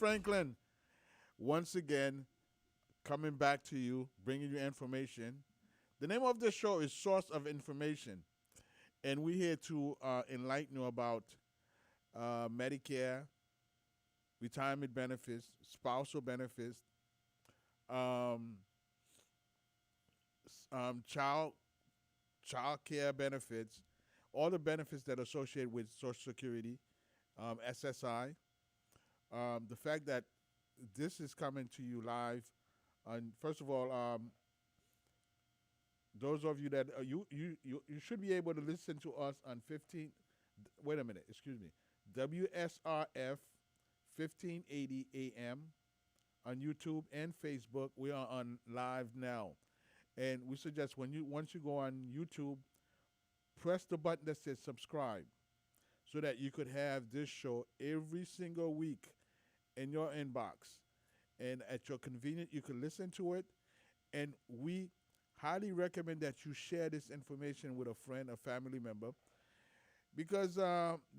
Franklin, once again, coming back to you, bringing you information. The name of the show is Source of Information, and we're here to enlighten you about Medicare, retirement benefits, spousal benefits, um, child care benefits, all the benefits that are associated with Social Security, SSI. The fact that this is coming to you live, and first of all, those of you that you should be able to listen to us on 15. Wait a minute, excuse me. WSRF 1580 AM on YouTube and Facebook. We are on live now, and we suggest once you go on YouTube, press the button that says subscribe, so that you could have this show every single week in your inbox, and at your convenience you can listen to it. And we highly recommend that you share this information with a friend, a family member, because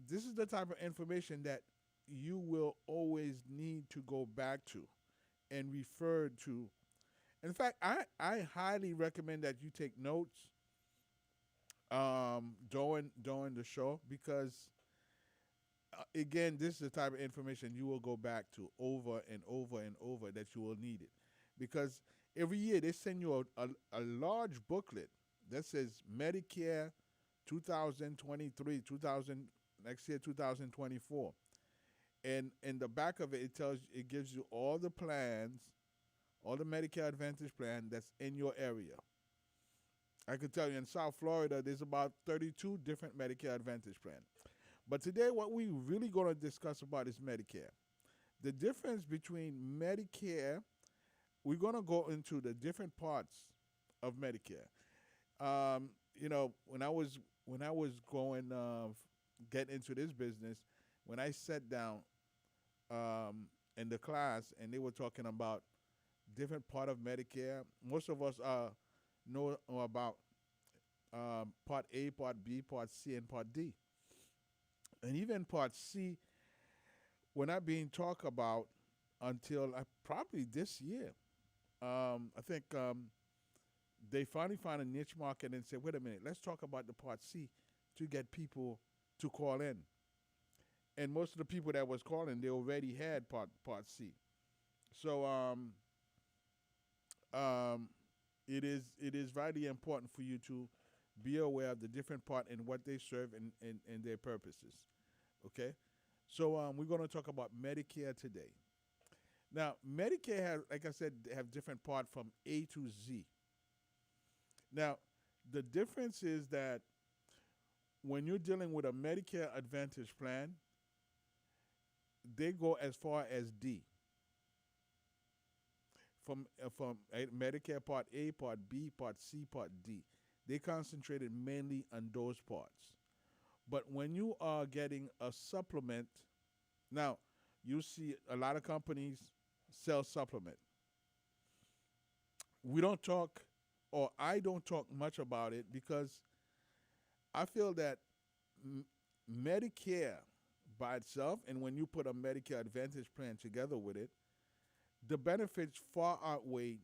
this is the type of information that you will always need to go back to and refer to. In fact, I highly recommend that you take notes during the show, because again, this is the type of information you will go back to over and over and over, that you will need it. Because every year they send you a large booklet that says Medicare 2023, 2000, next year 2024. And in the back of it, it gives you all the plans, all the Medicare Advantage plan that's in your area. I could tell you in South Florida, there's about 32 different Medicare Advantage plans. But today, what we really going to discuss about is Medicare. The difference between Medicare, we're going to go into the different parts of Medicare. When I was going get into this business, when I sat down in the class and they were talking about different part of Medicare, most of us know about Part A, Part B, Part C, and Part D. And even Part C, we're not being talked about until probably this year. I think they finally found a niche market and said, wait a minute, let's talk about the Part C to get people to call in. And most of the people that was calling, they already had Part C. So it is vitally important for you to be aware of the different part and what they serve and their purposes. Okay? So we're going to talk about Medicare today. Now, Medicare has, like I said, they have different parts from A to Z. Now, the difference is that when you're dealing with a Medicare Advantage plan, they go as far as D. From Medicare Part A, Part B, Part C, Part D. They concentrated mainly on those parts. But when you are getting a supplement, now you see a lot of companies sell supplement. We don't talk, or I don't talk much about it, because I feel that Medicare by itself, and when you put a Medicare Advantage plan together with it, the benefits far outweigh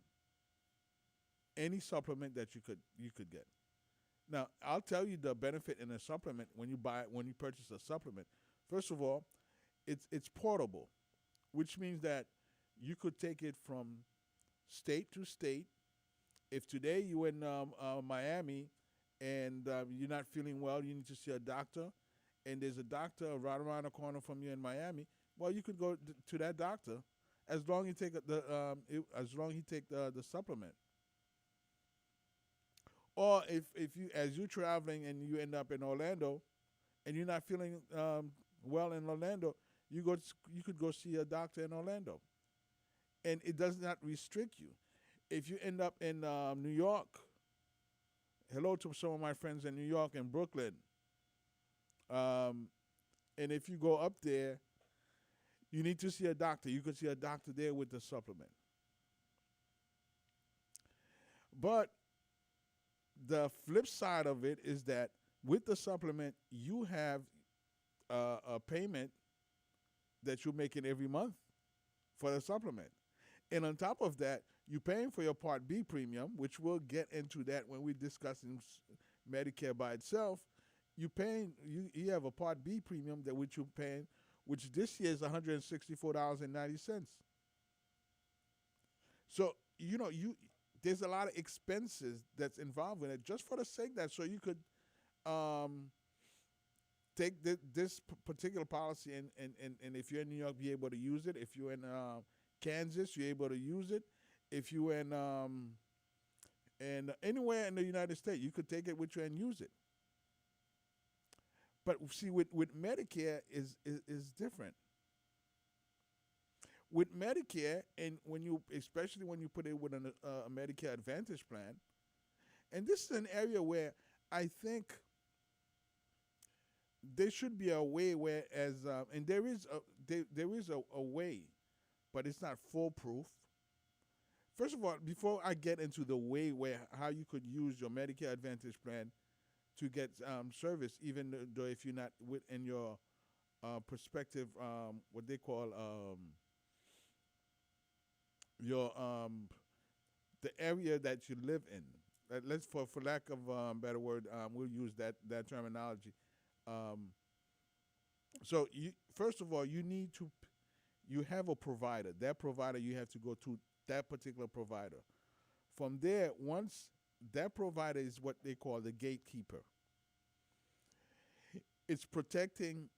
any supplement that you could get. Now, I'll tell you the benefit in a supplement when you purchase a supplement. First of all, it's portable, which means that you could take it from state to state. If today you're in Miami and you're not feeling well, you need to see a doctor, and there's a doctor right around the corner from you in Miami, well, you could go to that doctor as long as you take the supplement. Or if you, as you're traveling and you end up in Orlando, and you're not feeling well in Orlando, you could go see a doctor in Orlando, and it does not restrict you. If you end up in New York, hello to some of my friends in New York and Brooklyn, and if you go up there, you need to see a doctor. You could see a doctor there with the supplement. But the flip side of it is that with the supplement, you have a payment that you're making every month. for the supplement. And on top of that, you're paying for your Part B premium, which we'll get into that when we discuss Medicare by itself. You have a Part B premium that which you're paying, which this year is $164.90. So there's a lot of expenses that's involved in it just for the sake that so you could um, take this particular policy and if you're in New York, be able to use it. If you're in Kansas, you're able to use it. If you're in and anywhere in the United States, you could take it with you and use it. But see, with Medicare is different. With Medicare, and especially when you put it with a Medicare Advantage plan, and this is an area where I think there should be a way where, and there is a way, but it's not foolproof. First of all, before I get into the way where how you could use your Medicare Advantage plan to get service, even though if you're not within your perspective, what they call your the area that you live in. Let's for lack of better word, we'll use that terminology. So first of all, you have a provider. That provider, you have to go to that particular provider. From there, once that provider is what they call the gatekeeper. It's protecting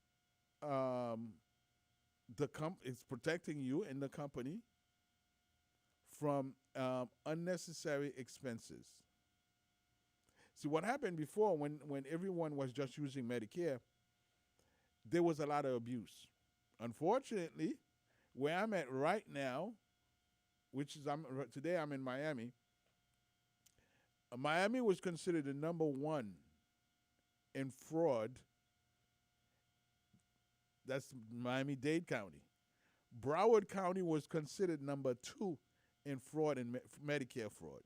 it's protecting you and the company from unnecessary expenses. See, what happened before when everyone was just using Medicare, there was a lot of abuse. Unfortunately, where I'm at right now, which is today I'm in Miami. Miami was considered the number one in fraud. That's Miami-Dade County. Broward County was considered number 2 in fraud and Medicare fraud.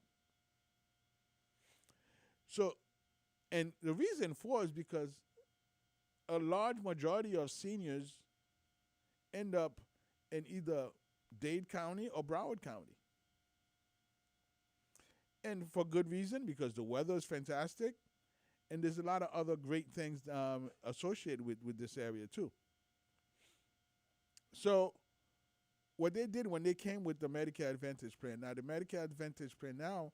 So, and the reason for is because a large majority of seniors end up in either Dade County or Broward County. And for good reason, because the weather is fantastic, and there's a lot of other great things associated with this area too. So what they did when they came with the Medicare Advantage plan, now the Medicare Advantage plan now,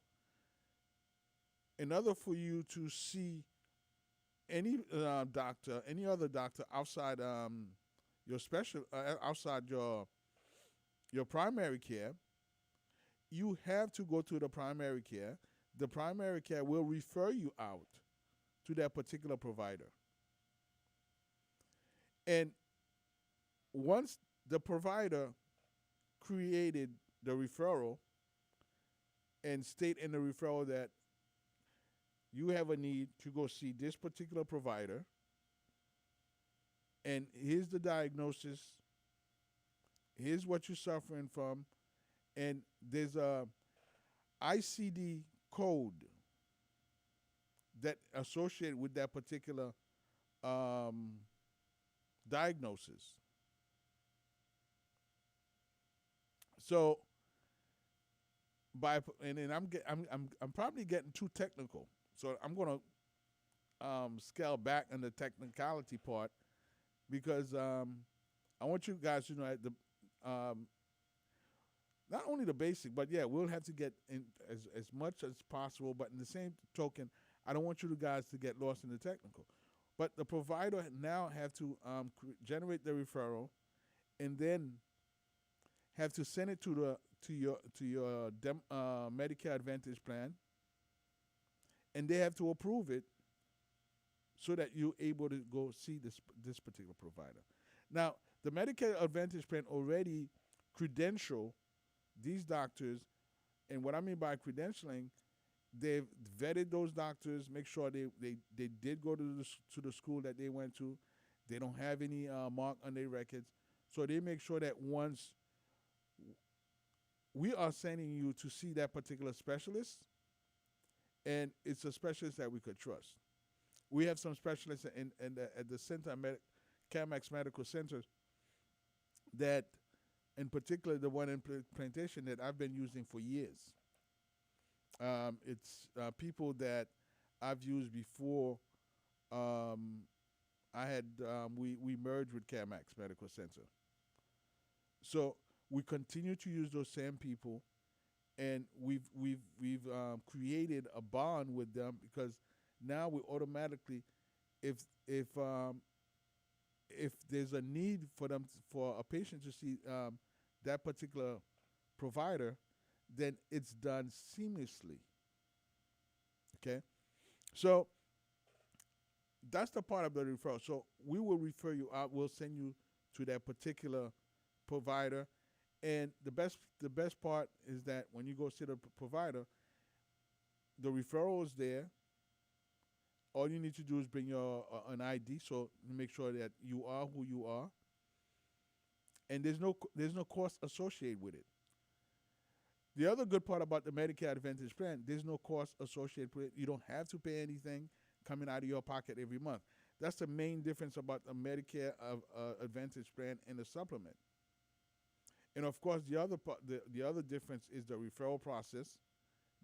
in order for you to see any doctor, any other doctor outside your outside your primary care, you have to go to the primary care. The primary care will refer you out to that particular provider. And once the provider created the referral and state in the referral that you have a need to go see this particular provider, and here's the diagnosis, here's what you're suffering from, and there's a ICD code that associated with that particular diagnosis. So I'm probably getting too technical, so I'm gonna scale back on the technicality part because I want you guys to know at the not only the basic, but yeah, we'll have to get in as much as possible. But in the same token, I don't want you guys to get lost in the technical. But the provider now have to generate the referral, and then have to send it to your Medicare Advantage plan, and they have to approve it so that you're able to go see this particular provider. Now, the Medicare Advantage plan already credential these doctors, and what I mean by credentialing, they've vetted those doctors, make sure they did go to the school that they went to. They don't have any mark on their records. So they make sure that once we are sending you to see that particular specialist, and it's a specialist that we could trust. We have some specialists at the center, CAMAX Medical Center, that in particular the one in plantation that I've been using for years. It's people that I've used before. Um, I had we merged with CareMax Medical Center, so we continue to use those same people, and we've created a bond with them because now we automatically, if if um, if there's a need for them for a patient to see that particular provider, then it's done seamlessly. Okay, so that's the part of the referral. So we will refer you out. We'll send you to that particular provider, and the best part is that when you go see the provider, the referral is there. All you need to do is bring your an ID, so you make sure that you are who you are, and there's no cost associated with it. The other good part about the Medicare Advantage plan, there's no cost associated with it. You don't have to pay anything coming out of your pocket every month. That's the main difference about the Medicare Advantage plan and the supplement. And of course, the other part, the other difference is the referral process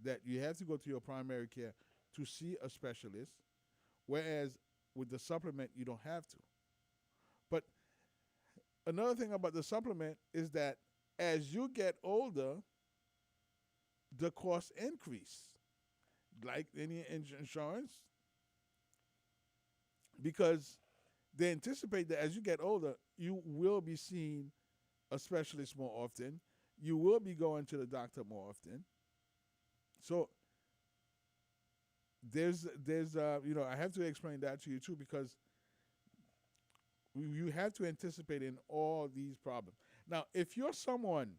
that you have to go to your primary care to see a specialist, whereas with the supplement you don't have to. But another thing about the supplement is that as you get older, the costs increase, like any insurance, because they anticipate that as you get older, you will be seeing a specialist more often. You will be going to the doctor more often. So there's I have to explain that to you too because you have to anticipate in all these problems. Now, if you're someone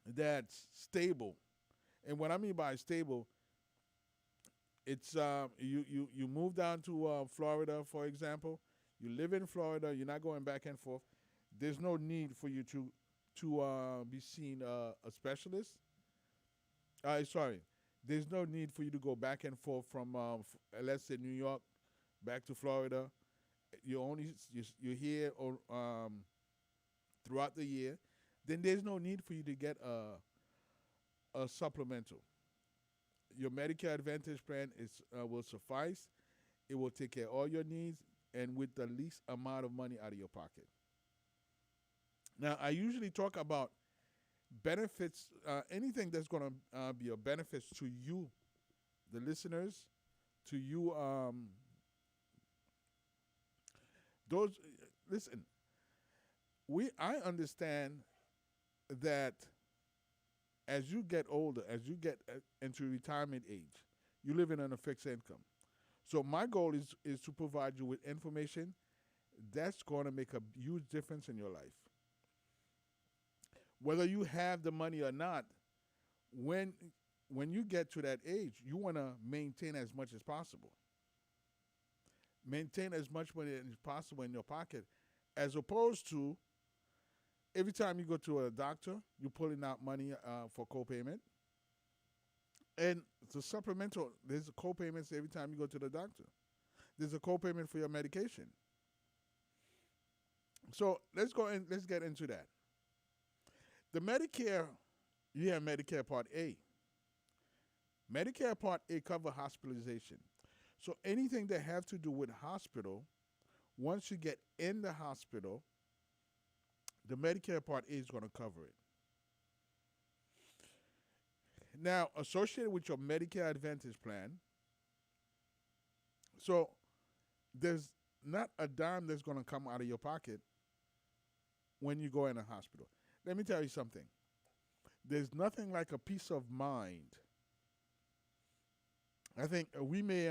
that's stable, and what I mean by stable, it's you move down to Florida, for example. You live in Florida. You're not going back and forth. There's no need for you to be seeing a specialist. Sorry, there's no need for you to go back and forth from let's say New York back to Florida. You're here or throughout the year. Then there's no need for you to get a supplemental. Your Medicare Advantage plan will suffice. It will take care of all your needs and with the least amount of money out of your pocket. Now, I usually talk about benefits, anything that's going to be a benefit to you, the listeners, to you, those, listen, I understand that as you get older, as you get into retirement age, you're living on a fixed income. So my goal is to provide you with information that's going to make a huge difference in your life. Whether you have the money or not, when you get to that age, you want to maintain as much as possible. Maintain as much money as possible in your pocket, as opposed to every time you go to a doctor, you're pulling out money for copayment. And the supplemental, there's copayments every time you go to the doctor. There's a copayment for your medication. So let's get into that. The Medicare, you have Medicare Part A. Medicare Part A cover hospitalization. So anything that have to do with hospital, once you get in the hospital, the Medicare Part A is going to cover it. Now, associated with your Medicare Advantage plan, so there's not a dime that's going to come out of your pocket when you go in a hospital. Let me tell you something. There's nothing like a peace of mind. I think we may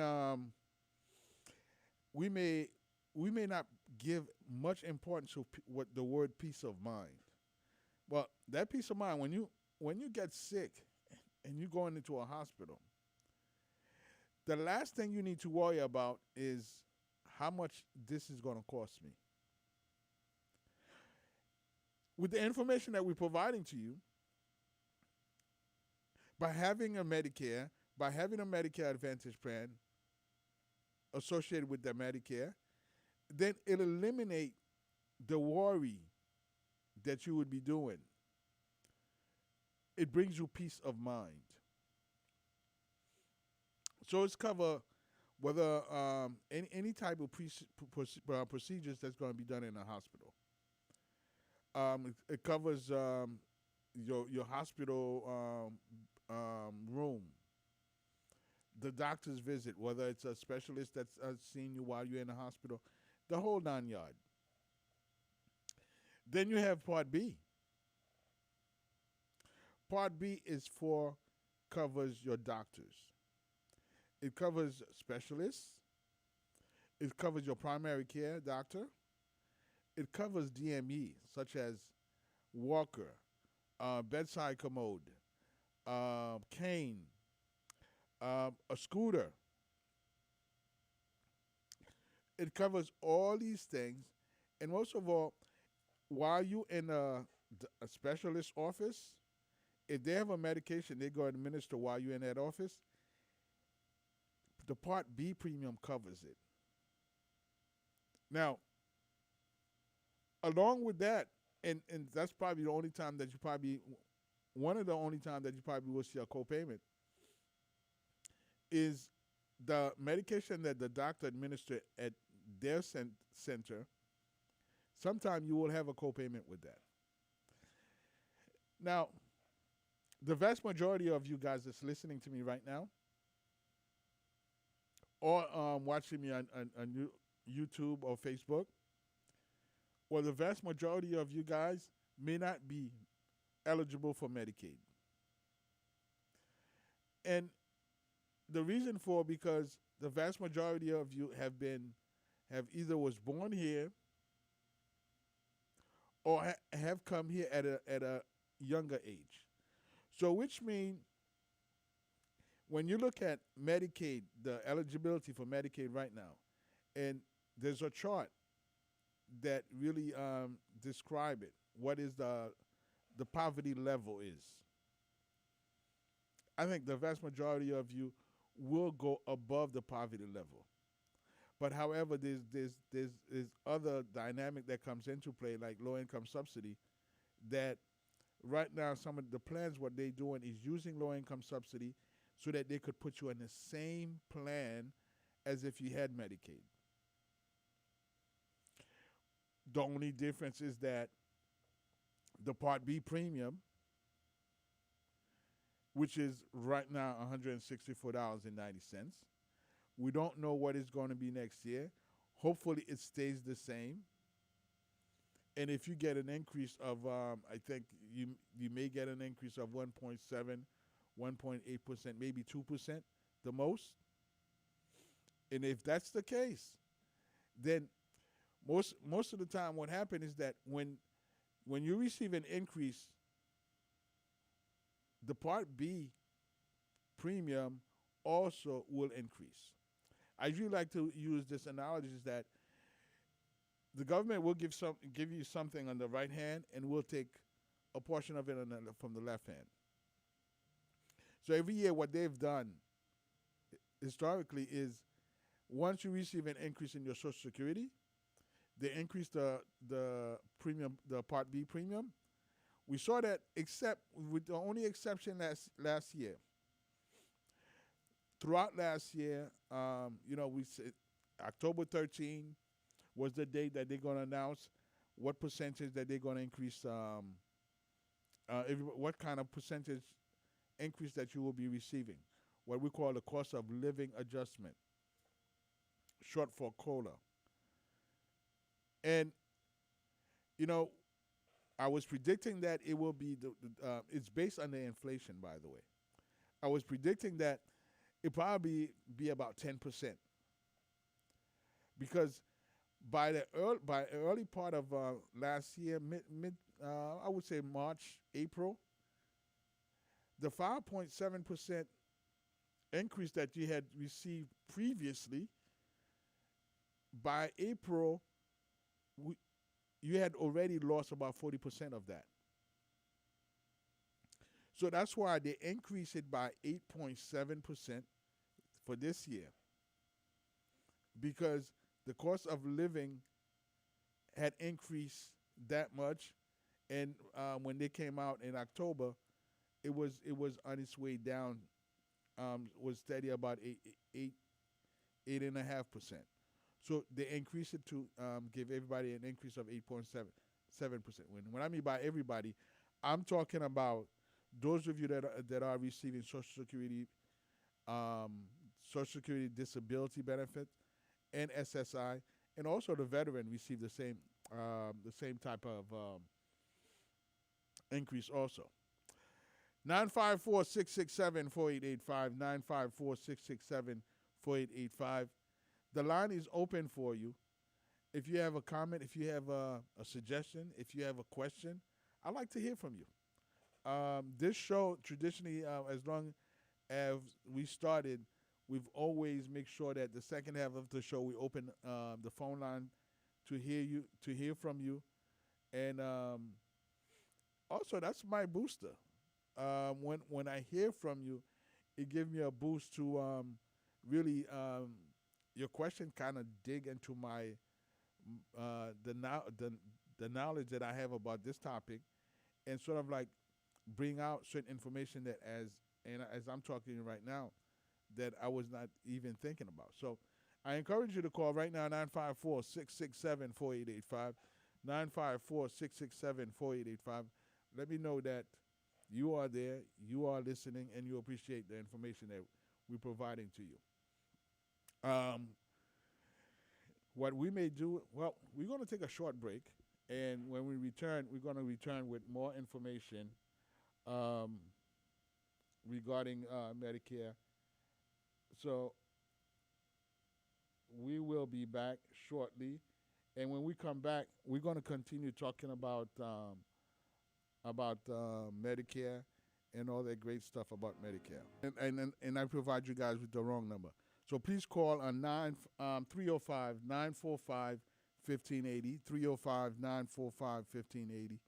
not give much importance to what the word peace of mind. Well, that peace of mind, when you get sick and you're going into a hospital, the last thing you need to worry about is how much this is going to cost me. With the information that we're providing to you, by having a Medicare, by having a Medicare Advantage plan associated with the Medicare, then it'll eliminate the worry that you would be doing. It brings you peace of mind. So it's cover whether any type of procedures that's going to be done in a hospital. It covers your hospital room, the doctor's visit, whether it's a specialist that's seeing you while you're in the hospital, the whole 9 yard. Then you have Part B. Part B is for covers your doctors. It covers specialists. It covers your primary care doctor. It covers DME, such as walker, bedside commode, cane, a scooter. It covers all these things. And most of all, while you in a specialist office, if they have a medication they go administer while you're in that office, the Part B premium covers it. Now, along with that, and that's probably the only time that you probably, one of the only times that you probably will see a copayment, is the medication that the doctor administered at their center. Sometimes you will have a copayment with that. Now, the vast majority of you guys that's listening to me right now, or watching me on YouTube or Facebook, or the vast majority of you guys may not be eligible for Medicaid. And the reason for, because the vast majority of you have either was born here or have come here at a younger age. So which means when you look at Medicaid, the eligibility for Medicaid right now, and there's a chart that really describe it, what is the poverty level is. I think the vast majority of you will go above the poverty level. But however, there's other dynamic that comes into play, like low income subsidy, that right now some of the plans, what they're doing is using low income subsidy so that they could put you in the same plan as if you had Medicaid. The only difference is that the Part B premium, which is right now $164.90. We don't know what it's going to be next year. Hopefully it stays the same. And if you get an increase of, I think you may get an increase of 1.7, 1.8%, maybe 2%, the most. And if that's the case, then most of the time what happens is that when you receive an increase, the Part B premium also will increase. I usually like to use this analogy is that the government will give you something on the right hand, and we'll take a portion of it from the left hand. So every year what they've done historically is once you receive an increase in your Social Security, they increase the premium, the Part B premium. We saw that, except with the only exception last year. Throughout last year, we said October 13 was the date that they're going to announce what percentage that they're going to increase, what kind of percentage increase that you will be receiving, what we call the cost of living adjustment, short for COLA. And, I was predicting that it will be, it's based on the inflation, by the way. I was predicting that it probably be about 10%. Because by the early part of last year, I would say March, April, the 5.7% increase that you had received previously, by April, you had already lost about 40% of that. So that's why they increased it by 8.7% for this year, because the cost of living had increased that much, And when they came out in October, it was on its way down. Was steady about 8.5%. So they increased it to give everybody an increase of 8.7%. When I mean by everybody, I'm talking about those of you that are receiving um, Social Security disability benefit, and SSI, and also the veteran receive the same type of increase also. 954-667-4885, 954-667-4885. The line is open for you. If you have a comment, if you have a suggestion, if you have a question, I'd like to hear from you. This show, traditionally, as long as we started, we've always make sure that the second half of the show we open the phone line to hear from you, and also that's my booster. When I hear from you, it gives me a boost to really your question kind of dig into my the knowledge that I have about this topic, and sort of like bring out certain information that as I'm talking to you right now, that I was not even thinking about. So I encourage you to call right now, 954-667-4885, 954-667-4885. Let me know that you are there, you are listening, and you appreciate the information that we're providing to you. Um, what we may do, well, we're going to take a short break, and when we return, we're going to return with more information um, regarding Medicare. So we will be back shortly, and when we come back, we're going to continue talking about Medicare and all that great stuff about Medicare. And I provide you guys with the wrong number. So please call on 305-945-1580, 305-945-1580.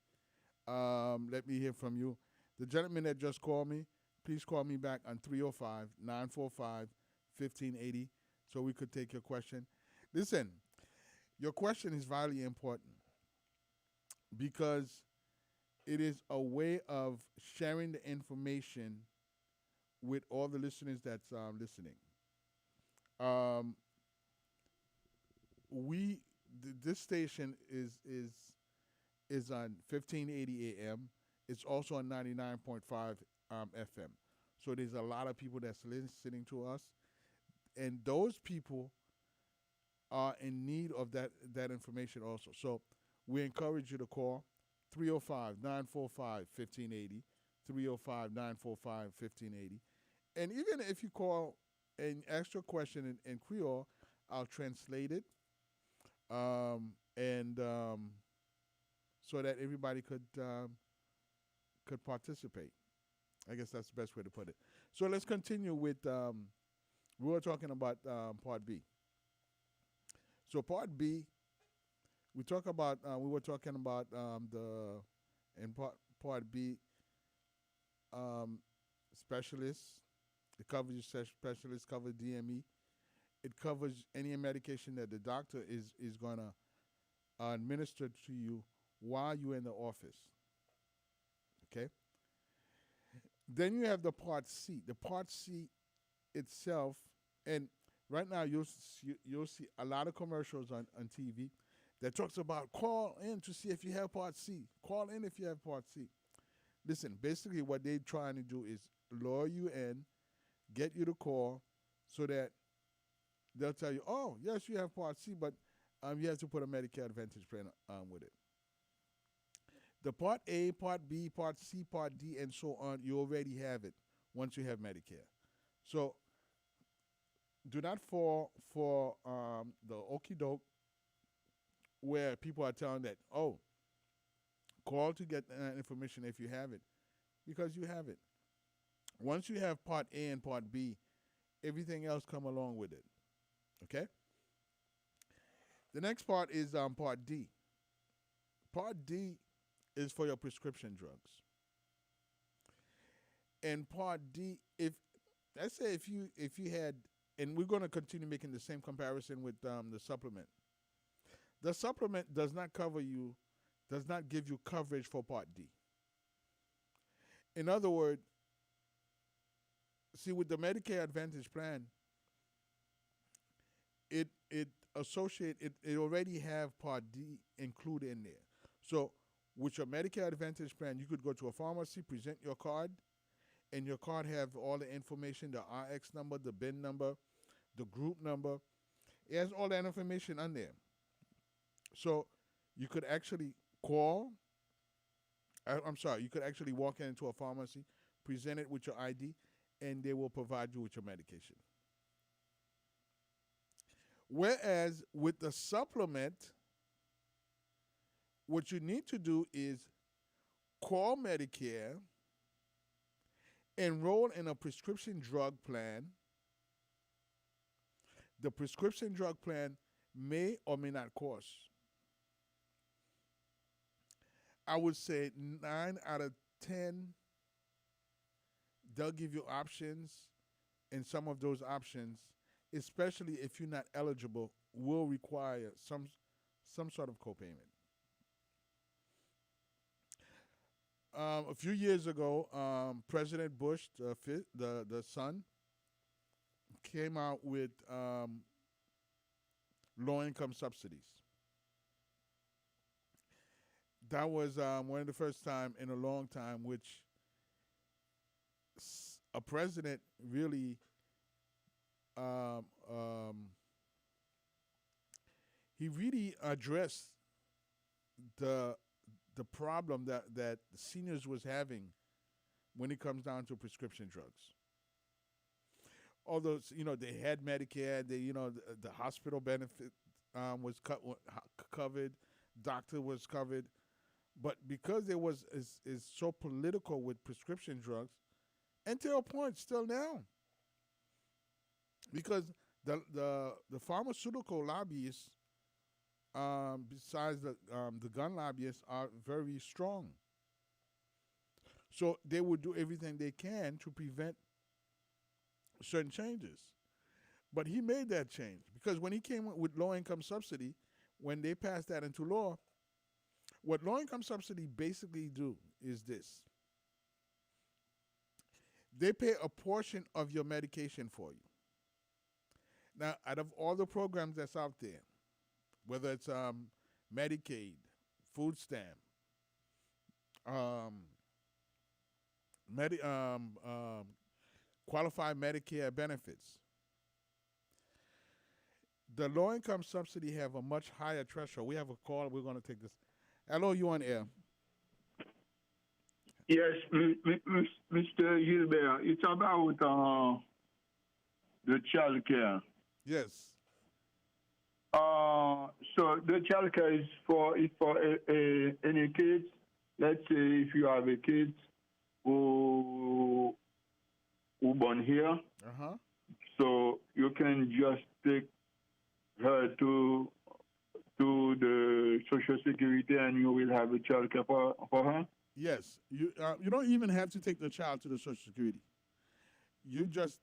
Let me hear from you. The gentleman that just called me, please call me back on 305-945-1580 so we could take your question. Listen, your question is vitally important because it is a way of sharing the information with all the listeners that's listening. Um, this station is on 1580 AM. It's also on 99.5 FM. So there's a lot of people that's listening to us, and those people are in need of that information also. So we encourage you to call 305-945-1580, 305-945-1580. And even if you call and ask your question in Creole, I'll translate it, and so that everybody could participate. I guess that's the best way to put it. So let's continue with, we were talking about Part B. So Part B, we were talking about in Part B, specialists. It covers specialists, covers DME. It covers any medication that the doctor is going to administer to you while you're in the office. Okay? Then you have the Part C. The Part C itself, and right now you'll see a lot of commercials on TV that talks about call in to see if you have Part C. Call in if you have Part C. Listen, basically what they're trying to do is lure you in, get you to call, so that they'll tell you, oh, yes, you have Part C, but you have to put a Medicare Advantage plan with it. The Part A, Part B, Part C, Part D, and so on, you already have it once you have Medicare. So do not fall for the okie doke where people are telling that, oh, call to get information if you have it, because you have it. Once you have Part A and Part B, everything else come along with it. Okay? The next part is Part D. Part D is for your prescription drugs. And Part D, let's say if you had, and we're going to continue making the same comparison with the supplement. The supplement does not cover you does not give you coverage for Part D. In other words, see with the Medicare Advantage plan, it already have Part D included in there. So with your Medicare Advantage plan, you could go to a pharmacy, present your card, and your card have all the information, the RX number, the bin number, the group number. It has all that information on there. So you could actually call. I'm sorry, you could actually walk into a pharmacy, present it with your ID, and they will provide you with your medication. Whereas with the supplement, what you need to do is call Medicare, enroll in a prescription drug plan. The prescription drug plan may or may not cost. I would say 9 out of 10, they'll give you options, and some of those options, especially if you're not eligible, will require some sort of copayment. A few years ago, President Bush, the son, came out with low-income subsidies. That was one of the first time in a long time which a president really he really addressed the problem that seniors was having when it comes down to prescription drugs. Although they had Medicare, the hospital benefit was covered, doctor was covered, but because it was is so political with prescription drugs, and to a point still now, because the pharmaceutical lobbyists, besides the gun lobbyists, are very strong. So they would do everything they can to prevent certain changes. But he made that change because when he came with low-income subsidy, when they passed that into law, what low-income subsidy basically do is this. They pay a portion of your medication for you. Now, out of all the programs that's out there, whether it's Medicaid, food stamp, qualified Medicare benefits, the low-income subsidy have a much higher threshold. We have a call. We're going to take this. Hello, you on air? Yes, Mr. Gilbert, it's about the child care. Yes. So the child care is for any kids. Let's say if you have a kid who born here, so you can just take her to the Social Security and you will have a child care for her? Yes. You don't even have to take the child to the Social Security. You just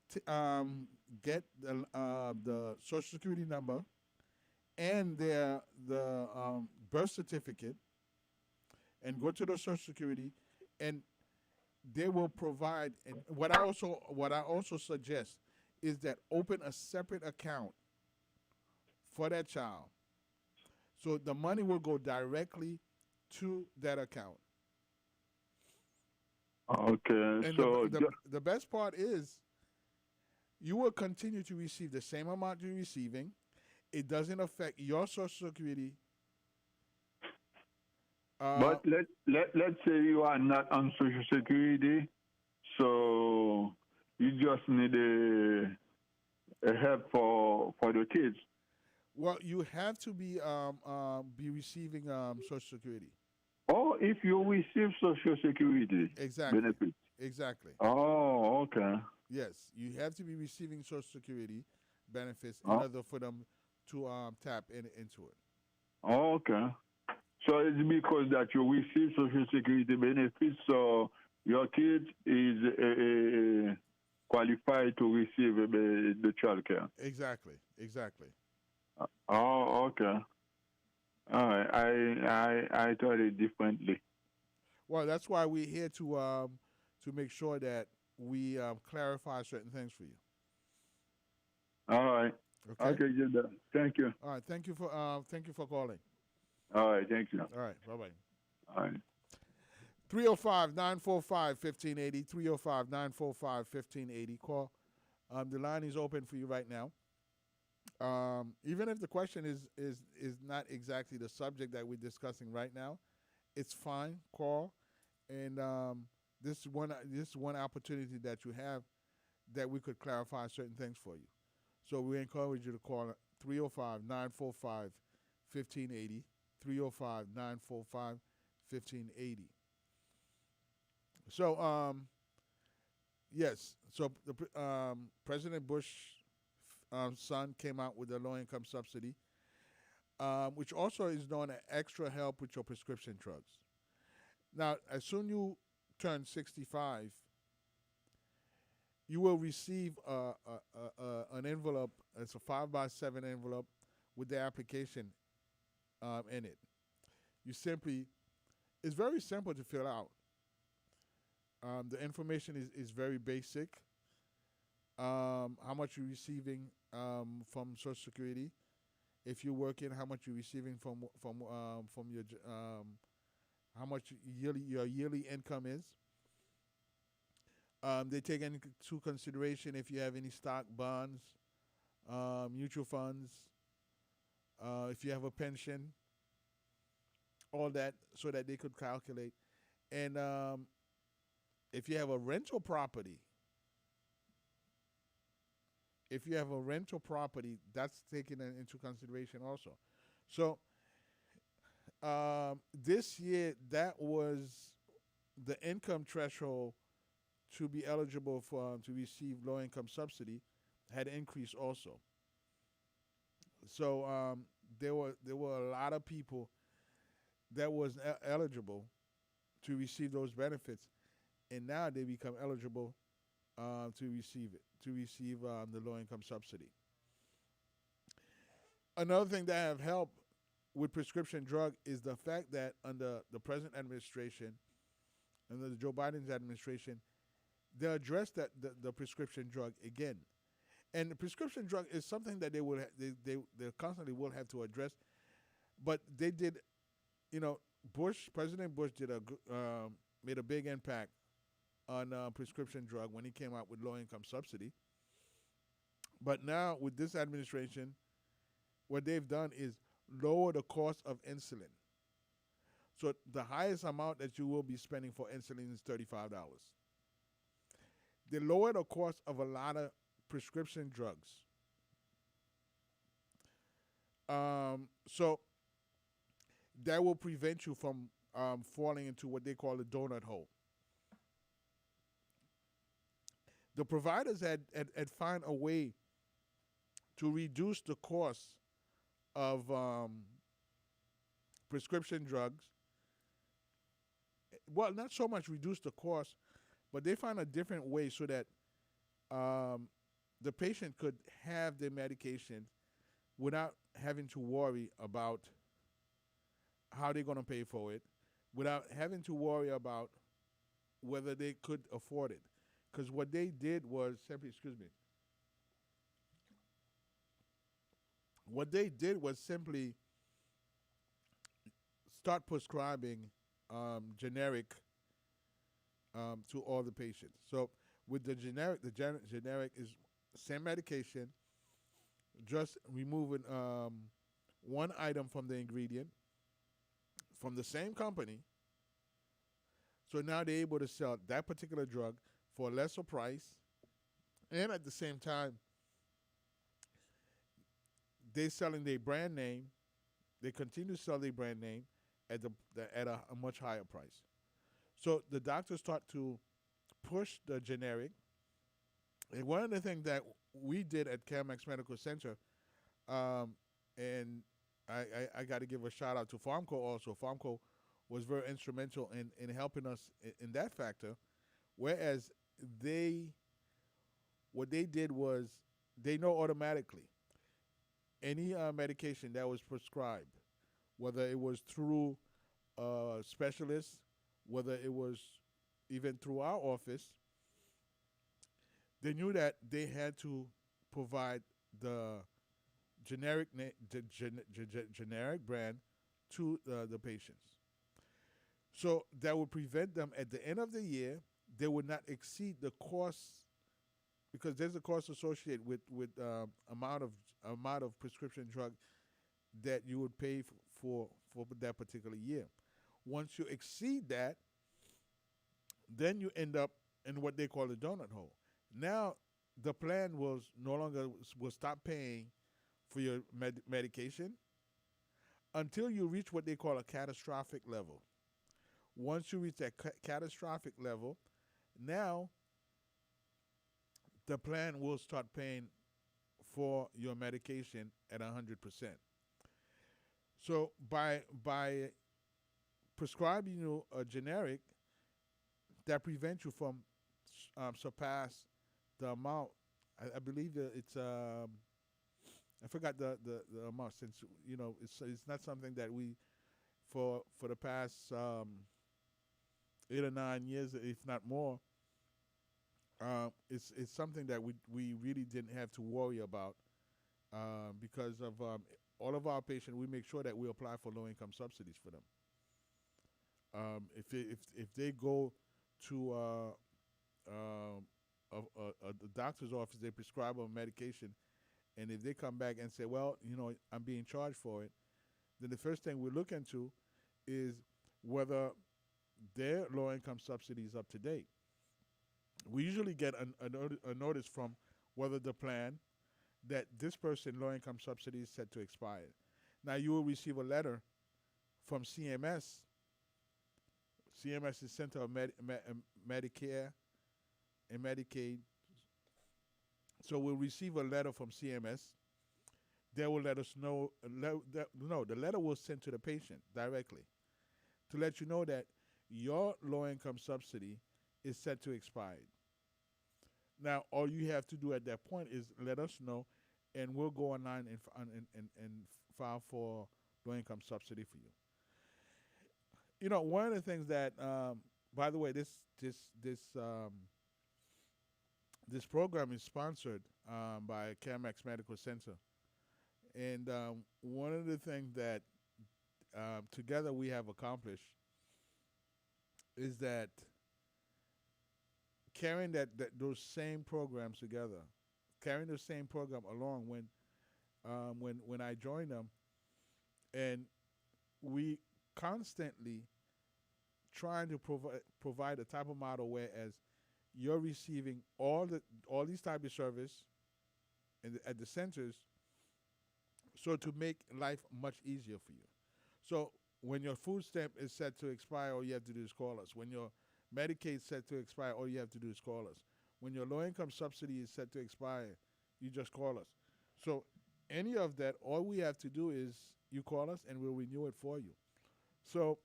get the Social Security number and the birth certificate and go to the Social Security, and they will provide. And what I also suggest is that open a separate account for that child, so the money will go directly to that account. Okay. And so the best part is you will continue to receive the same amount you're receiving. It doesn't affect your Social Security. But let's say you are not on Social Security, so you just need a help for the kids. Well, you have to be receiving Social Security. Oh, if you receive Social Security benefits. Exactly. Oh, okay. Yes, you have to be receiving Social Security benefits in order for them to tap into it. Oh, okay. So it's because that you receive Social Security benefits, so your kid is qualified to receive the child care. Exactly. Oh, okay. I thought it differently. Well, that's why we're here to make sure that we clarify certain things for you. All right. Okay. Okay, Gilbert. Thank you. All right. Thank you for calling. All right. Thank you. All right. Bye bye. All right. 305 945 1580. 305 945 1580. Call. The line is open for you right now. Even if the question is not exactly the subject that we're discussing right now, it's fine. Call, and this is one opportunity that you have that we could clarify certain things for you. So we encourage you to call 305 945 1580. 305 945 1580. So, yes. So the President Bush son came out with a low income subsidy, which also is known as extra help with your prescription drugs. Now, as soon you turn 65, you will receive an envelope. It's a 5x7 envelope with the application in it. It's very simple to fill out. The information is very basic. How much you're receiving from Social Security. If you're working, how much you're receiving from your how much your yearly income is. They take into consideration if you have any stock, bonds, mutual funds, if you have a pension, all that, so that they could calculate. And if you have a rental property, that's taken into consideration also. So this year, that was the income threshold to be eligible for to receive low income subsidy had increased also. So there were a lot of people that was eligible to receive those benefits, and now they become eligible to receive the low income subsidy. Another thing that have helped with prescription drug is the fact that under the present administration, under the Joe Biden's administration, they address the prescription drug again. And the prescription drug is something that they constantly will have to address. But they did, President Bush made a big impact on prescription drug when he came out with low income subsidy. But now with this administration, what they've done is lower the cost of insulin. So the highest amount that you will be spending for insulin is $35. They lower the cost of a lot of prescription drugs. So that will prevent you from falling into what they call the donut hole. The providers had found a way to reduce the cost of prescription drugs. Well, not so much reduce the cost, but they found a different way so that the patient could have their medication without having to worry about how they're going to pay for it, without having to worry about whether they could afford it. Because what they did was simply start prescribing generic to all the patients. So with the generic is same medication, just removing one item from the ingredient from the same company. So now they're able to sell that particular drug for a lesser price, and at the same time, they're selling their brand name. They continue to sell their brand name at a much higher price. So the doctors start to push the generic. And one of the things that we did at CAMX Medical Center, and I got to give a shout out to Farmco also. Farmco was very instrumental in helping us in that factor. Whereas what they did was they know automatically any medication that was prescribed whether it was through specialists, whether it was even through our office, they knew that they had to provide the generic brand to the patients. So that would prevent them at the end of the year, they would not exceed the cost because there's a cost associated with amount of prescription drug that you would pay for that particular year. Once you exceed that, then you end up in what they call a donut hole. Now, the plan was no longer will stop paying for your medication until you reach what they call a catastrophic level. Once you reach that catastrophic level, now the plan will start paying for your medication at 100%. So by prescribing you a generic, that prevents you from surpass the amount. I believe that it's I forgot the amount since it's not something that we for the past 8 or 9 years, if not more. It's something that we really didn't have to worry about because of all of our patients. We make sure that we apply for low income subsidies for them. If they go to a doctor's office, they prescribe a medication, and if they come back and say, well, I'm being charged for it, then the first thing we look into is whether their low income subsidy is up to date. We usually get a notice from whether the plan that this person low income subsidy is set to expire. Now you will receive a letter from CMS. CMS is Center of Medicare and Medicaid. So we'll receive a letter from CMS. They will let us know. The letter will send to the patient directly to let you know that your low-income subsidy is set to expire. Now, all you have to do at that point is let us know, and we'll go online and file for low-income subsidy for you. One of the things that, by the way, this program is sponsored by CAMX Medical Center, and one of the things that together we have accomplished is that carrying those same programs together, carrying the same program along when I joined them, and we constantly trying to provide a type of model whereas you're receiving all these type of service at the centers, so to make life much easier for you. So when your food stamp is set to expire, all you have to do is call us. When your Medicaid is set to expire, all you have to do is call us. When your low-income subsidy is set to expire, you just call us. So any of that, all we have to do is you call us and we'll renew it for you. So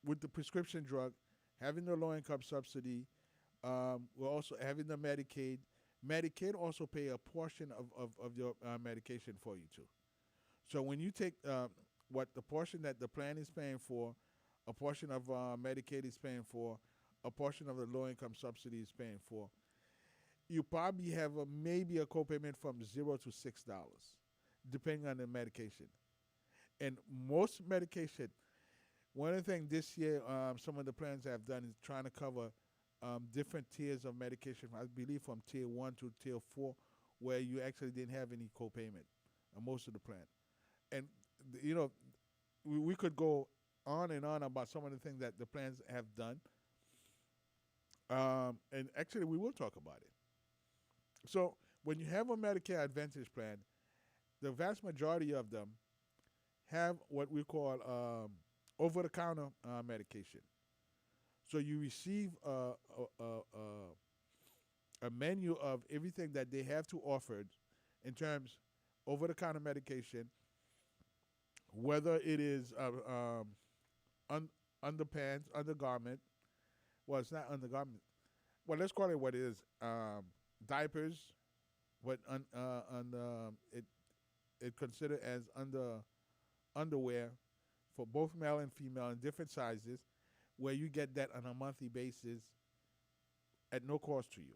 with the prescription drug, having the low-income subsidy, we're also having the Medicaid. Medicaid also pay a portion of your medication for you too. So when you take what the portion that the plan is paying for, a portion of Medicaid is paying for, a portion of the low-income subsidy is paying for, you probably have maybe a copayment from $0 to $6, depending on the medication. And most medication, one of the things this year some of the plans have done is trying to cover different tiers of medication, I believe from tier 1 to tier 4, where you actually didn't have any copayment on most of the plan. And, we could go on and on about some of the things that the plans have done. And actually, we will talk about it. So when you have a Medicare Advantage plan, the vast majority of them have what we call over-the-counter medication. So you receive a menu of everything that they have to offer in terms over-the-counter medication, whether it is underpants, undergarment. Well, it's not undergarment. Well, let's call it what it is. Diapers, it considered as underwear for both male and female in different sizes, where you get that on a monthly basis at no cost to you.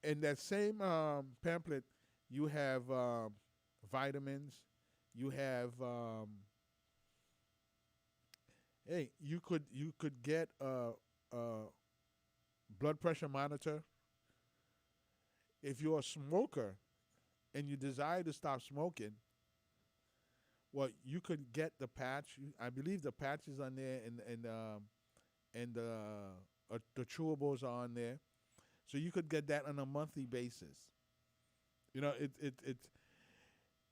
In that same pamphlet, you have vitamins. You have hey, you could get a blood pressure monitor. If you're a smoker and you desire to stop smoking, well, you could get the patch. I believe the patch is on there, and the chewables are on there, so you could get that on a monthly basis. It.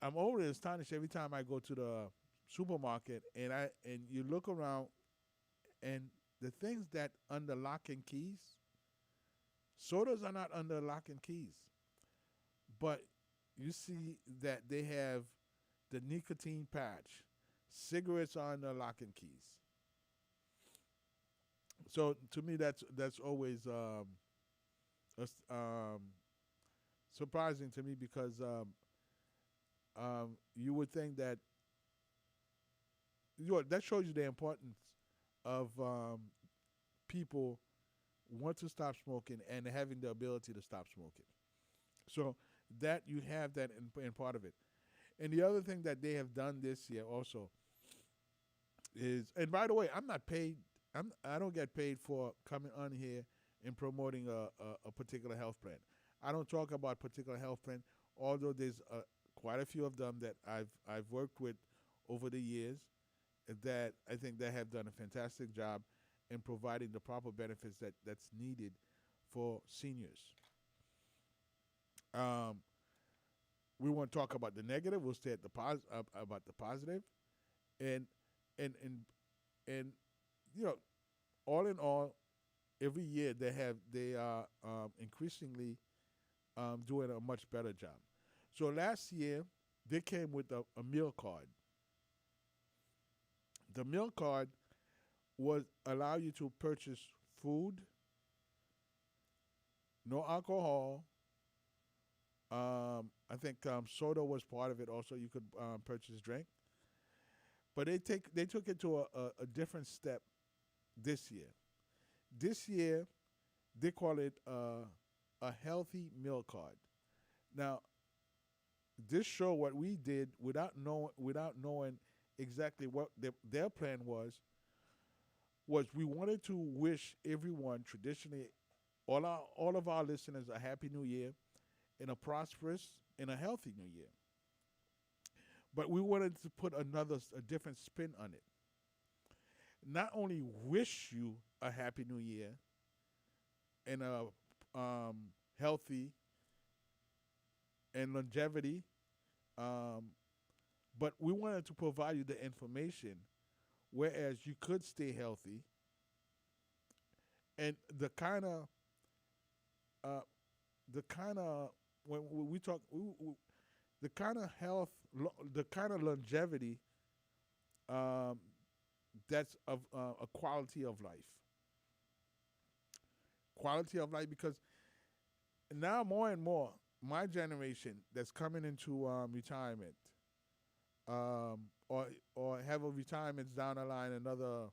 I'm always astonished every time I go to the supermarket and you look around and the things that under lock and keys, sodas are not under lock and keys, but you see that they have the nicotine patch. Cigarettes are under lock and keys. So to me, that's always surprising to me because you would think that that shows you the importance of people want to stop smoking and having the ability to stop smoking. So that you have that in part of it. And the other thing that they have done this year also is, and by the way, I'm not paid. I don't get paid for coming on here and promoting a particular health plan. I don't talk about particular health plan, although there's quite a few of them that I've worked with over the years that I think they have done a fantastic job in providing the proper benefits that's needed for seniors. We won't talk about the negative. We'll stay at about the positive, and and and and you know, all in all, every year they are increasingly doing a much better job. So last year they came with a meal card. The meal card was allow you to purchase food, no alcohol. I think soda was part of it. Also, you could purchase drink, but they took it to a different step this year. This year, they call it a healthy meal card. Now, this show what we did without knowing exactly what their plan was we wanted to wish everyone traditionally all of our listeners a happy new year and a prosperous and a healthy new year. But we wanted to put a different spin on it. Not only wish you a happy new year and a healthy and longevity, but we wanted to provide you the information whereas you could stay healthy and the kind of when we talk the kind of health the kind of longevity that's of a quality of life because now more and more my generation that's coming into retirement or have a retirement down the line another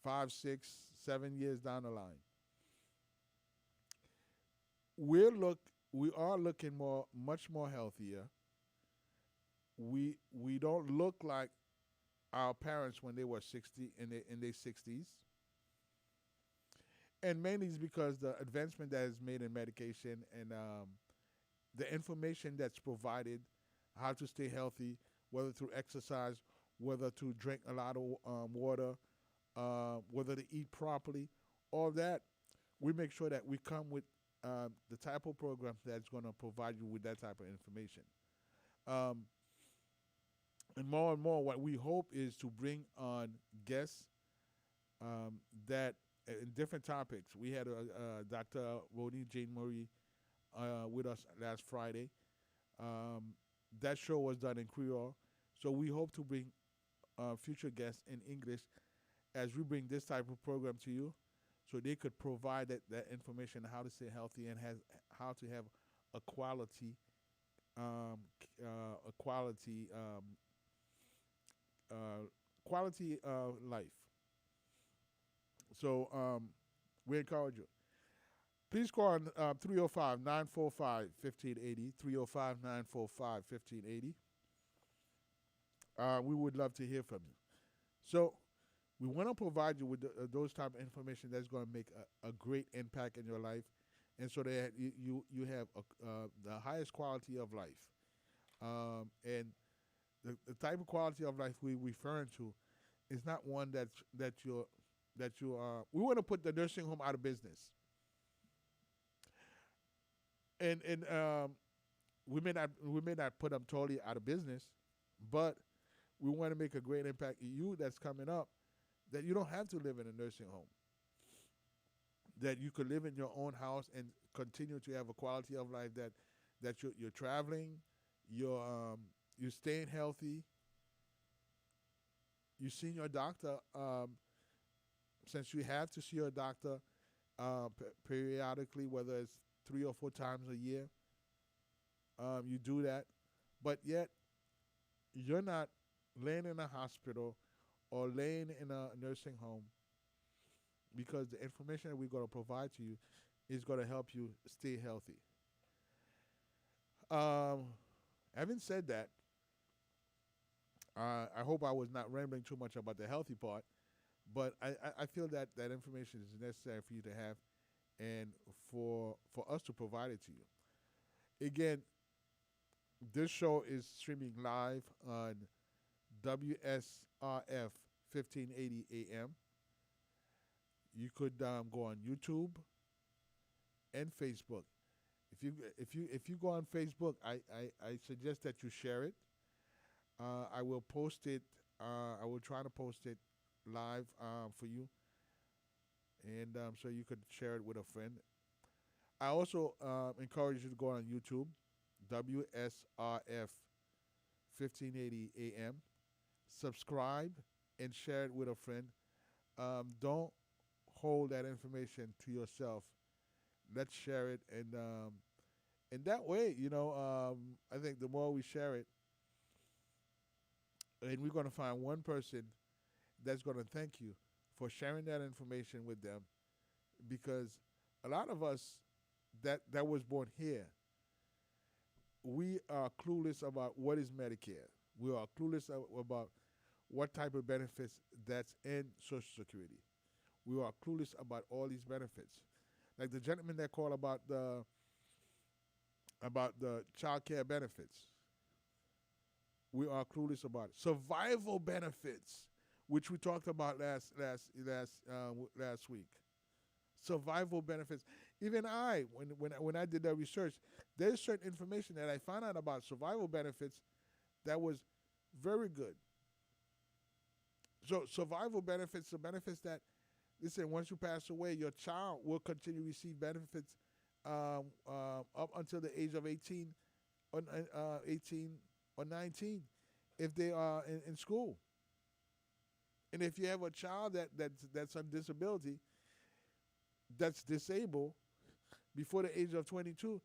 5, 6, 7 years down the line. We are looking much more healthier. We don't look like our parents when they were 60 in their 60s. And mainly it's because the advancement that is made in medication and the information that's provided, how to stay healthy, whether through exercise, whether to drink a lot of water, whether to eat properly, all that, we make sure that we come with the type of program that's going to provide you with that type of information. And more, what we hope is to bring on guests that in different topics. We had Dr. Roni Jane Murray with us last Friday. That show was done in Creole. So we hope to bring future guests in English as we bring this type of program to you so they could provide that information on how to stay healthy and how to have a quality a quality life. So we encourage you. Please call on 305 945 1580. 305 945 1580. We would love to hear from you. So we want to provide you with those type of information that's going to make a great impact in your life, and so that you have the highest quality of life. And the type of quality of life we referring to is not one that you we want to put the nursing home out of business, and we may not put them totally out of business, but we want to make a great impact in you that's coming up, that you don't have to live in a nursing home, that you could live in your own house and continue to have a quality of life, that you're traveling, you're staying healthy, you're seeing your doctor, since you have to see your doctor periodically, whether it's 3 or 4 times a year, you do that, but yet you're not laying in a hospital or laying in a nursing home, because the information that we're going to provide to you is going to help you stay healthy. Having said that, I hope I was not rambling too much about the healthy part, but I feel that that information is necessary for you to have, and for us to provide it to you. Again, this show is streaming live on WSRF 1580 AM. You could go on YouTube and Facebook. If you go on Facebook, I suggest that you share it. I will post it. I will try to post it live for you, and so you could share it with a friend. I also encourage you to go on YouTube, WSRF 1580 AM. Subscribe and share it with a friend. Don't hold that information to yourself. Let's share it, and that way, I think the more we share it, and we're going to find one person that's going to thank you for sharing that information with them, because a lot of us that was born here, we are clueless about what is Medicare. We are clueless about what type of benefits that's in Social Security. We are clueless about all these benefits. Like the gentleman that called about the child care benefits. We are clueless about it. Survival benefits, which we talked about last week. Survival benefits. Even when I did that research, there's certain information that I found out about survival benefits that was very good. So survival benefits, the benefits that, listen, once you pass away, your child will continue to receive benefits up until the age of 18 or 19 if they are in school. And if you have a child that's on disability, that's disabled, before the age of 22,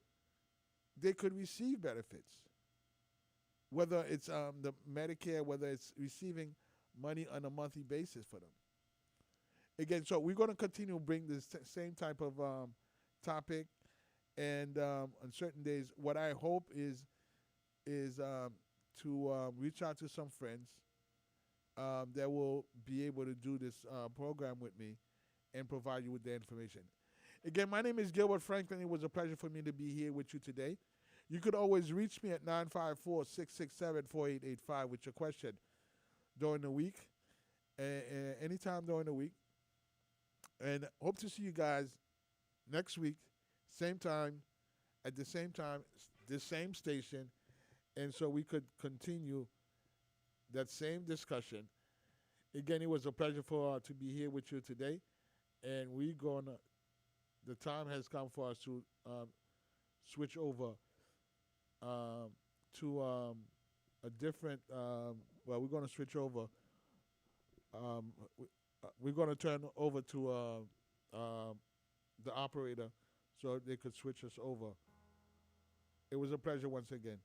they could receive benefits. Whether it's the Medicare, whether it's receiving money on a monthly basis for them. Again, so we're going to continue to bring this same type of topic, and on certain days, what I hope is to reach out to some friends that will be able to do this program with me and provide you with the information. Again, my name is Gilbert Franklin. It was a pleasure for me to be here with you today. You could always reach me at 954-667-4885 with your question during the week, anytime during the week. And hope to see you guys next week, same time, at the same time, the same station, and so we could continue that same discussion. Again, it was a pleasure to be here with you today, and the time has come for us to switch over to a different, we're going to switch over. We're going to turn over to the operator so they could switch us over. It was a pleasure once again.